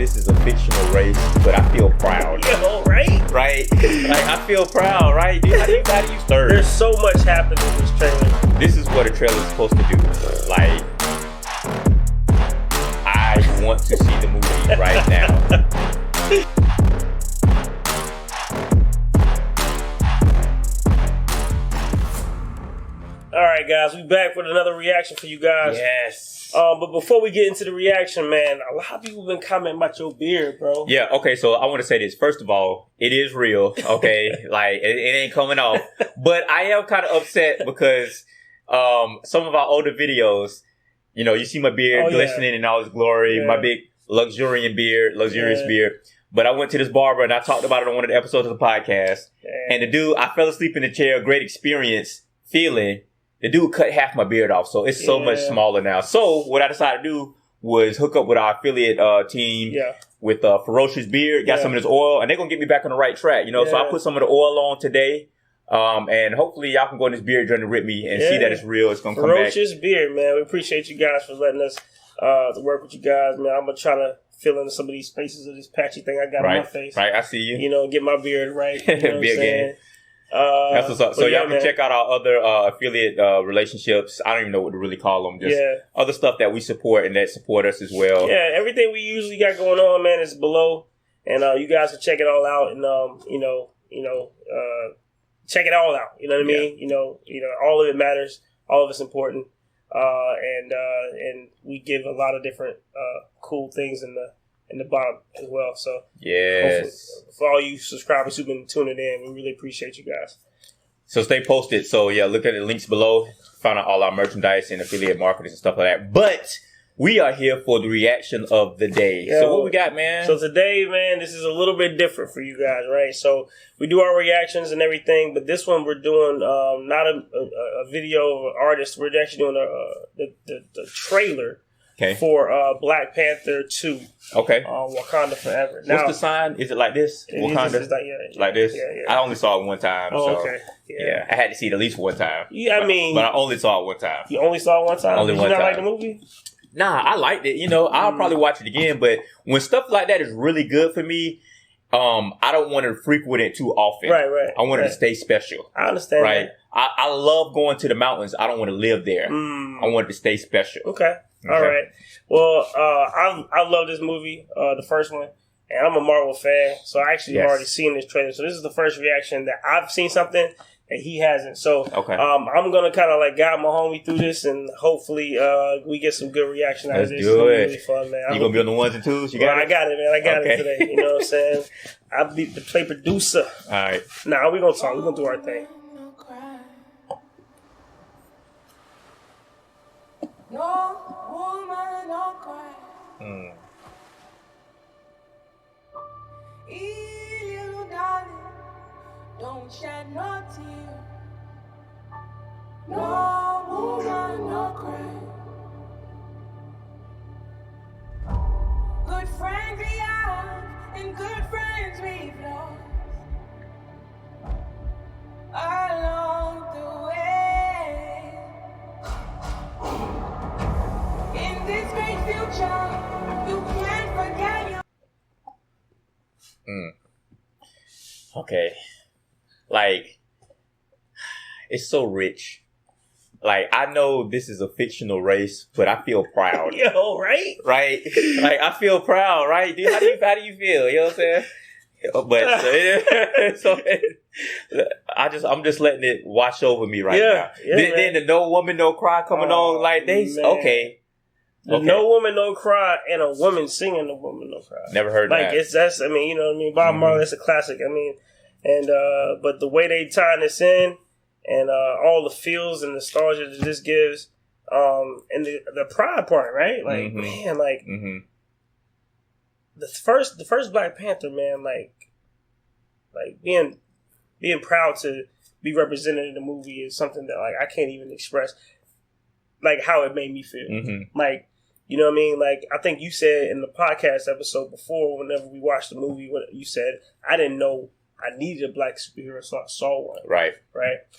this is a fictional race, but I feel proud. Yo, right? Right? Like, I feel proud, right? How do you stir? There's so much happening in this trailer. This is what a trailer is supposed to do. Like, I want to see the movie right now. All right, guys, we back with another reaction for you guys. Yes. But before we get into the reaction, man, a lot of people been commenting about your beard, bro. Yeah, okay, so I want to say this. First of all, it is real, okay? Like, it ain't coming off. But I am kind of upset because some of our older videos, you know, you see my beard glistening in all its glory, my big luxurious beard. But I went to this barber and I talked about it on one of the episodes of the podcast. And the dude, I fell asleep in the chair, great experience, feeling. The dude cut half my beard off, so it's so much smaller now. So what I decided to do was hook up with our affiliate team with Ferocious Beard, got some of this oil, and they're going to get me back on the right track, you know. So I put some of the oil on today, and hopefully y'all can go on this beard journey with me and see that it's real. It's going to come back. Ferocious Beard, man. We appreciate you guys for letting us to work with you guys, man. I'm going to try to fill in some of these spaces of this patchy thing I got on my face. Right, I see you. You know, get my beard right. You know what I'm saying? That's what's up. So y'all can check out our other affiliate relationships. I don't even know what to really call them. Just other stuff that we support and that support us as well. Yeah, everything we usually got going on, man, is below, and you guys can check it all out and check it all out. You know what I mean? You know, all of it matters. All of it's important, and we give a lot of different cool things in the bottom as well. So for all you subscribers who've been tuning in, we really appreciate you guys. So stay posted. So yeah, look at the links below. Find out all our merchandise and affiliate marketers and stuff like that. But we are here for the reaction of the day. So what we got, man? So today, man, this is a little bit different for you guys, right? So we do our reactions and everything, but this one we're doing not a video of an artist. We're actually doing the trailer. For Black Panther 2. Okay. Wakanda Forever. Now, what's the sign? Is it like this? Wakanda? Like this? Yeah. I only saw it one time. Oh, so, okay. Yeah. I had to see it at least one time. Yeah, but I only saw it one time. You only saw it one time? Only Did one you not time. like the movie? Nah, I liked it. You know, I'll probably watch it again, but when stuff like that is really good for me, I don't want to frequent it too often. Right. I want it to stay special. I understand. Right. I love going to the mountains. I don't want to live there. I want it to stay special. Okay. All right. Well, I love this movie, the first one, and I'm a Marvel fan, so I actually have already seen this trailer. So this is the first reaction that I've seen something that he hasn't. So I'm gonna kind of like guide my homie through this, and hopefully we get some good reaction out of this. Let's do it. Really fun, man. You gonna be on the ones and twos? You got it? I got it, man. I got it today. You know what I'm saying? I'll be the play producer. All right. Nah, we're gonna talk. We're gonna do our thing. No woman, no cry. Little darling, don't shed no tear. No woman, no cry. Good friends we have, and good friends we've lost along the way. In this great future, you can't forget your... Okay. Like, it's so rich. Like, I know this is a fictional race, but I feel proud. Yo, right? Right? Like, I feel proud, right? Dude, how do you feel? You know what I'm saying? But I'm just letting it wash over me right now. Then the No Woman No Cry coming on, like okay. No Woman No Cry and a woman singing No Woman No Cry. Never heard that. That's I mean, you know what I mean? Bob Marley, that's a classic. I mean, and but the way they tying this in and all the feels and nostalgia that this gives, and the pride part, right? Like man, like the first Black Panther, man, like being proud to be represented in the movie is something that like I can't even express like how it made me feel. Like, you know what I mean? Like, I think you said in the podcast episode before, whenever we watched the movie, what you said, I didn't know I needed a black superhero, so I saw one. Right.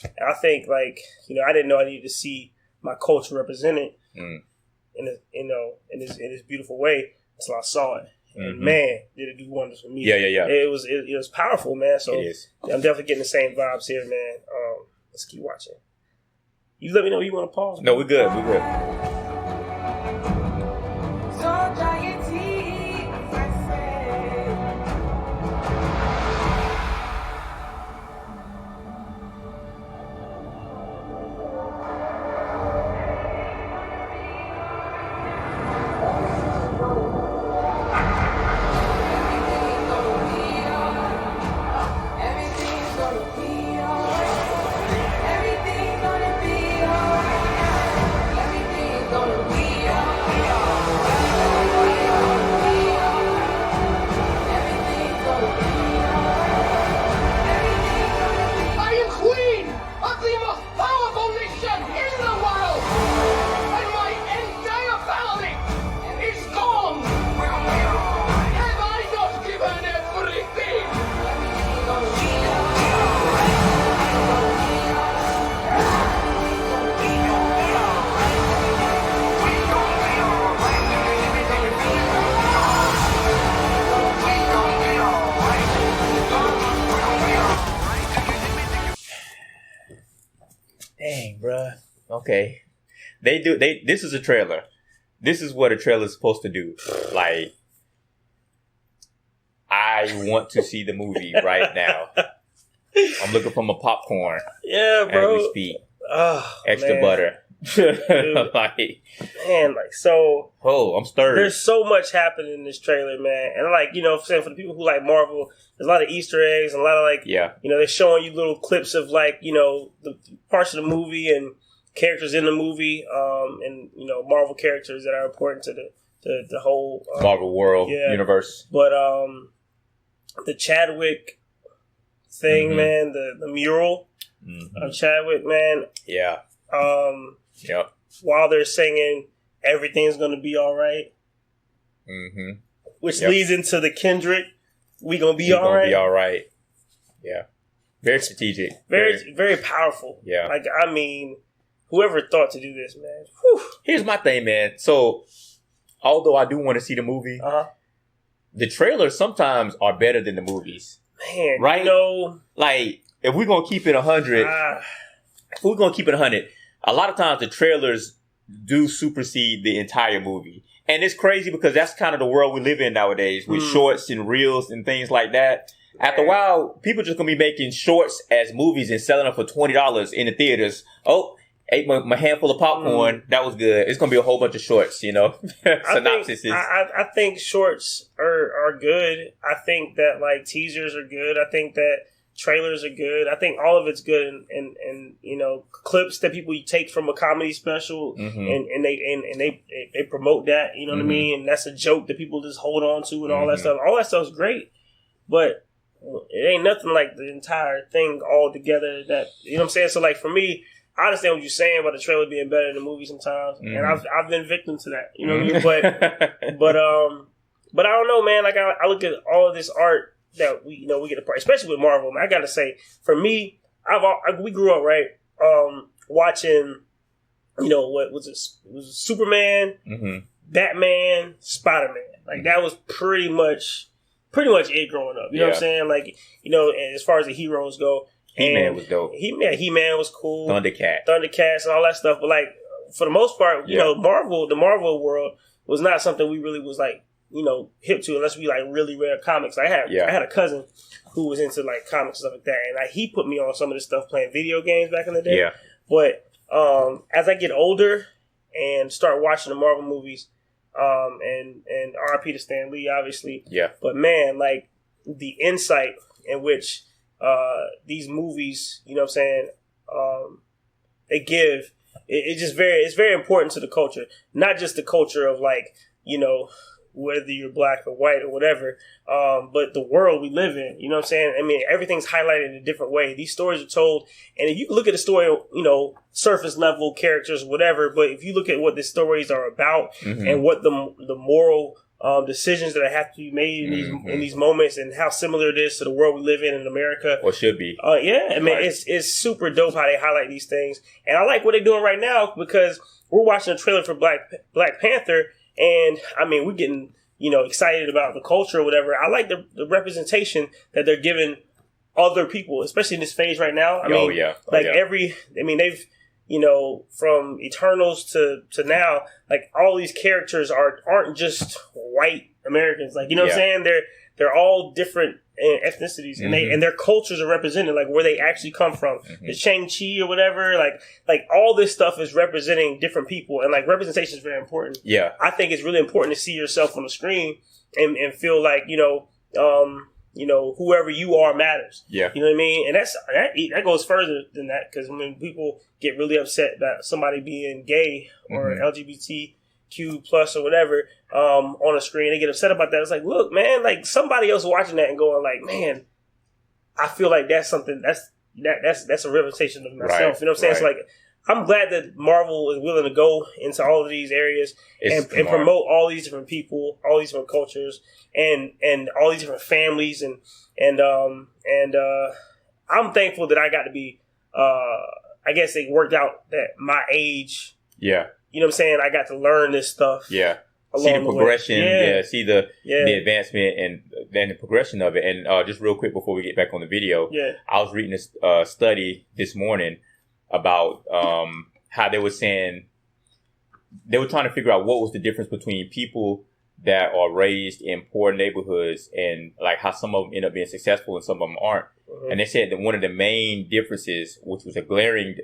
And I think, like, you know, I didn't know I needed to see my culture represented in this beautiful way until I saw it. And man, did it do wonders for me. Yeah. It was powerful, man. So It is. I'm definitely getting the same vibes here, man. Let's keep watching. You let me know you want to pause. No, we're good. We're good. So giant teeth, I say. Everything's gonna be alright. Everything's gonna be alright. Everything's gonna be I am queen of the most powerful nation in the world, and my entire family is gone. Have I not given everything? Dang, bruh. Okay. This is a trailer. This is what a trailer is supposed to do. Like, I want to see the movie right now. I'm looking for my popcorn Yeah, as bro. we speak. Oh, Extra man. butter. Like, Man, like, so oh, I'm stirred. there's so much happening in this trailer, man. And like, you know, saying for the people who like Marvel, there's a lot of Easter eggs and a lot of like, Yeah. you know, they're showing you little clips of like, you know, the parts of the movie and characters in the movie, and you know, Marvel characters that are important to the whole Marvel World Universe. But the Chadwick thing, Mhm. man, the mural of Chadwick, man. Yeah. Yep. While they're singing, everything's gonna be all right, Mm-hmm. which Yep. leads into the Kendrick. We gonna be You're all gonna right. be all right. Yeah. Very strategic. Very powerful. Yeah. Like, I mean, whoever thought to do this, man. Whew. Here's my thing, man. So, although I do want to see the movie, the trailers sometimes are better than the movies. Man, Right? you know, Like, if we're gonna keep it 100, a lot of times the trailers do supersede the entire movie. And it's crazy because that's kind of the world we live in nowadays with shorts and reels and things like that. After a while, people just gonna be making shorts as movies and selling them for $20 in the theaters. Oh, ate my handful of popcorn. That was good. It's gonna be a whole bunch of shorts, you know. Synopsis. I think shorts are good. I think that like teasers are good. I think that trailers are good. I think all of it's good, and you know, clips that people take from a comedy special, and they promote that. You know what I mean? And that's a joke that people just hold on to, and all that stuff. All that stuff's great, but it ain't nothing like the entire thing all together. That, you know what I'm saying? So like for me, I understand what you're saying about the trailer being better than the movie sometimes, and I've been victim to that. You know what I mean? But I don't know, man. Like I look at all of this art that we get a part, especially with Marvel. Man, I gotta say, for me, we grew up watching, you know, what was it? It was Superman, Batman, Spider-Man. Like that was pretty much it growing up. You know what I'm saying? Like, you know, and as far as the heroes go, He-Man was dope. He-Man was cool. Thundercats and all that stuff. But like for the most part, you know, the Marvel world was not something we really was like, you know, hip to unless we like really read comics. I had a cousin who was into like comics and stuff like that, and like he put me on some of this stuff playing video games back in the day. Yeah. But as I get older and start watching the Marvel movies, and RIP to Stan Lee, obviously. Yeah. But man, like the insight in which these movies, you know what I'm saying, they give, it's very important to the culture. Not just the culture of like, you know, whether you're black or white or whatever, but the world we live in, you know what I'm saying? I mean, everything's highlighted in a different way. These stories are told, and if you look at the story, you know, surface level characters, whatever, but if you look at what the stories are about and what the moral decisions that have to be made in these moments, and how similar it is to the world we live in America, or should be. Yeah, I mean, it's super dope how they highlight these things, and I like what they're doing right now because we're watching a trailer for Black Panther. And I mean, we're getting, excited about the culture or whatever. I like the representation that they're giving other people, especially in this phase right now. They've, from Eternals to now, like all these characters aren't just white Americans. Like, what I'm saying? They're all different ethnicities, and and their cultures are represented, like where they actually come from. The Shang-Chi or whatever, like all this stuff is representing different people, and like representation is very important. Yeah, I think it's really important to see yourself on the screen and feel like whoever you are matters. Yeah, you know what I mean, and that goes further than that, because when people get really upset about somebody being gay or LGBTQ plus or whatever on a screen, they get upset about that. It's like, look, man, like somebody else watching that and going like, man, I feel like that's something that's a representation of myself. Right, you know what I'm saying? Right. So like, I'm glad that Marvel is willing to go into all of these areas and promote all these different people, all these different cultures, and all these different families, and I'm thankful that I got to be. I guess it worked out that my age. Yeah. You know what I'm saying? I got to learn this stuff. Yeah. See the progression. See the advancement and then the progression of it. And just real quick before we get back on the video, I was reading this study this morning about how they were saying they were trying to figure out what was the difference between people that are raised in poor neighborhoods and like how some of them end up being successful and some of them aren't. Mm-hmm. And they said that one of the main differences, which was a glaring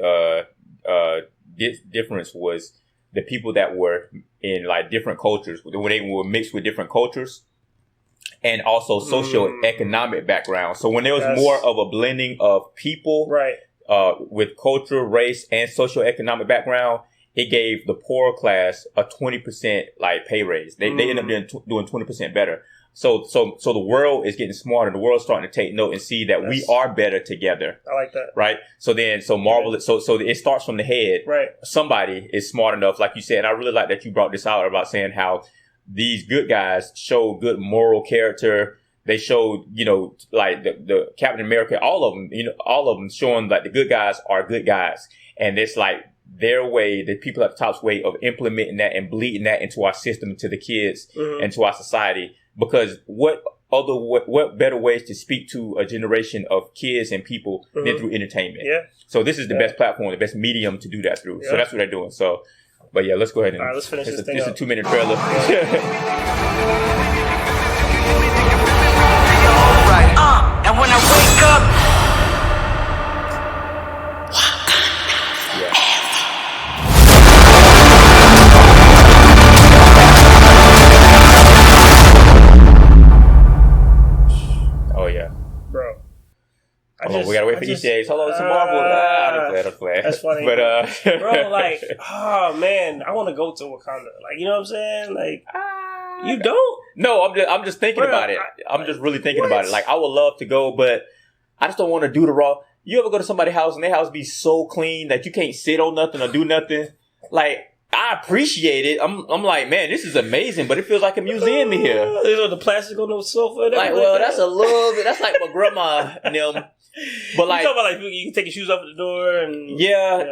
difference, was the people that were in like different cultures, when they were mixed with different cultures, and also socioeconomic background. So when there was more of a blending of people, right, with culture, race, and socioeconomic background, it gave the poorer class a 20% like pay raise. They end up doing 20% better. So the world is getting smarter. The world's starting to take note and see that we are better together. I like that. Right? So Marvel, so it starts from the head. Right. Somebody is smart enough, like you said, and I really like that you brought this out about saying how these good guys show good moral character. They showed, like the Captain America, all of them showing like the good guys are good guys. And it's like their way, the people at the top's way of implementing that and bleeding that into our system, to the kids and to our society. Because what better ways to speak to a generation of kids and people than through entertainment? Yeah. So this is the best platform, the best medium to do that through. Yeah. So that's what they're doing. So, but yeah, let's go ahead and all right, let's finish this thing up. It's a 2-minute trailer. And when I wake up, we gotta wait for Easter eggs. Hold on, some Marvel. I'm glad. That's funny. But bro, like, oh man, I want to go to Wakanda. Like, you know what I'm saying? Like, you don't? No, I'm just thinking about it. I'm just really thinking about it. Like, I would love to go, but I just don't want to do the raw. You ever go to somebody's house and their house be so clean that you can't sit on nothing or do nothing? Like, I appreciate it. I'm like, man, this is amazing, but it feels like a museum in here. The plastic on the sofa. Like, well, that's a little bit. That's like my grandma and them. But like, you talking about like you can take your shoes off at the door and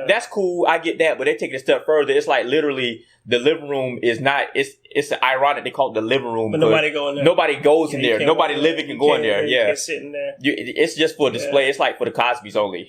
that's cool. I get that, but they take it a step further. It's like literally the living room is not. It's ironic they call it the living room, but nobody go in there. Nobody goes in there. Nobody living can go in there. Yeah, you can't sit in there. It's just for display. It's like for the Cosby's only,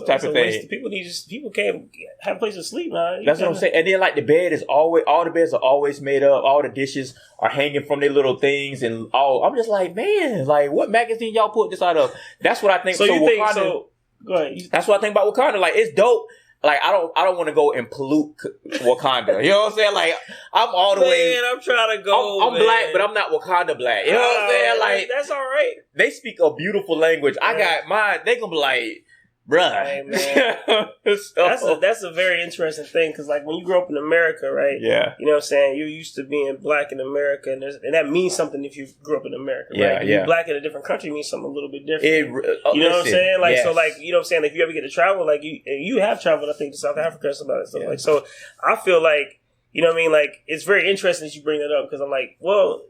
type of thing. People can't have a place to sleep, man. That's what I'm saying. And then like the bed is always, all the beds are always made up. All the dishes are hanging from their little things and all. I'm just like, man, like what magazine y'all put this out of? That's what I think. So you think so? Go ahead. That's what I think about Wakanda. Like, it's dope. Like, I don't want to go and pollute Wakanda. You know what I'm saying? Like, I'm all the way. Man, I'm trying to go. I'm black, but I'm not Wakanda black. You know what I'm saying? Like, that's all right. They speak a beautiful language. I got mine. They gonna be like, bruh. Hey, man. That's a very interesting thing, because like when you grow up in America, right? Yeah. You know what I'm saying? You're used to being black in America, and that means something if you grew up in America, right? Yeah. You're black in a different country means something a little bit different. You know what I'm saying? Like, so like, you know what I'm saying? If you ever get to travel, like you have traveled, I think, to South Africa or something like that stuff. Like, so I feel like, you know what I mean? Like, it's very interesting that you bring that up, because I'm like, well,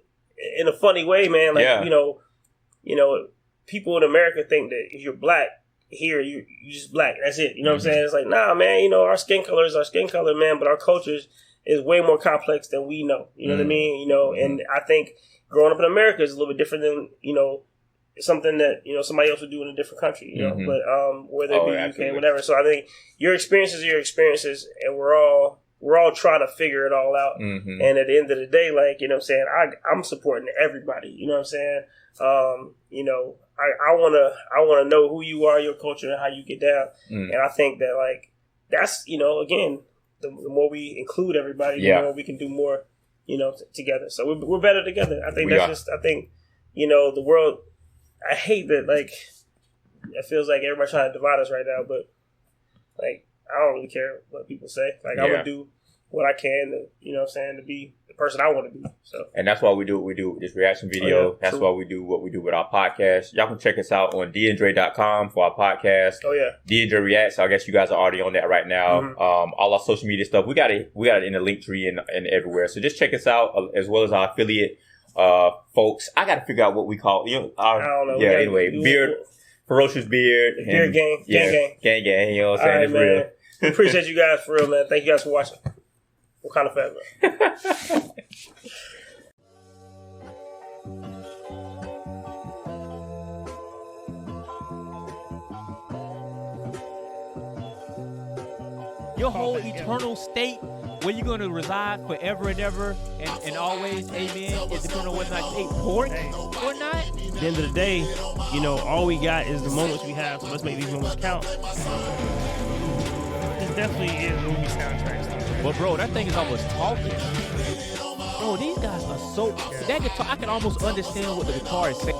in a funny way, man, like, you know, people in America think that if you're black, here you just black, that's it. You know what I'm saying? It's like, nah, man, our skin color is our skin color, man, but our cultures is way more complex than we know. You know what I mean? You know, and I think growing up in America is a little bit different than, you know, something that, you know, somebody else would do in a different country, you know, but whether it be UK, whatever. So I think your experiences are your experiences, and we're all trying to figure it all out. And at the end of the day, like, you know what I'm saying, I'm supporting everybody, you know what I'm saying? You know, I wanna know who you are, your culture, and how you get down. And I think that, like, that's, you know, again, the more we include everybody, the more we can do more, you know, together. So we're better together. I think I think, you know, the world, I hate that, like, it feels like everybody's trying to divide us right now, but, like, I don't really care what people say. Like, I'm going to do what I can to, you know what I'm saying, to be the person I want to be. So, and that's why we do what we do with this reaction video. That's why we do what we do with our podcast. Y'all can check us out on DandreDre.com for our podcast. DandreDre Reacts. I guess you guys are already on that right now. All our social media stuff, we got it in the link tree and everywhere. So just check us out, as well as our affiliate folks. I got to figure out what we call, you know, I don't know. Yeah, anyway, Beard, Ferocious Beard. Beard Gang. Gang, you know what I'm saying? It's real. We appreciate you guys for real, man. Thank you guys for watching. Wakanda Forever. Your whole eternal state where you're going to reside forever and ever and always, amen, is depending on whether or not you ate pork or not. At the end of the day, you know, all we got is the moments we have, so let's make these moments count. This definitely is movie soundtracks. But bro, that thing is almost talking. Bro, these guys are so... That guitar, I can almost understand what the guitar is saying.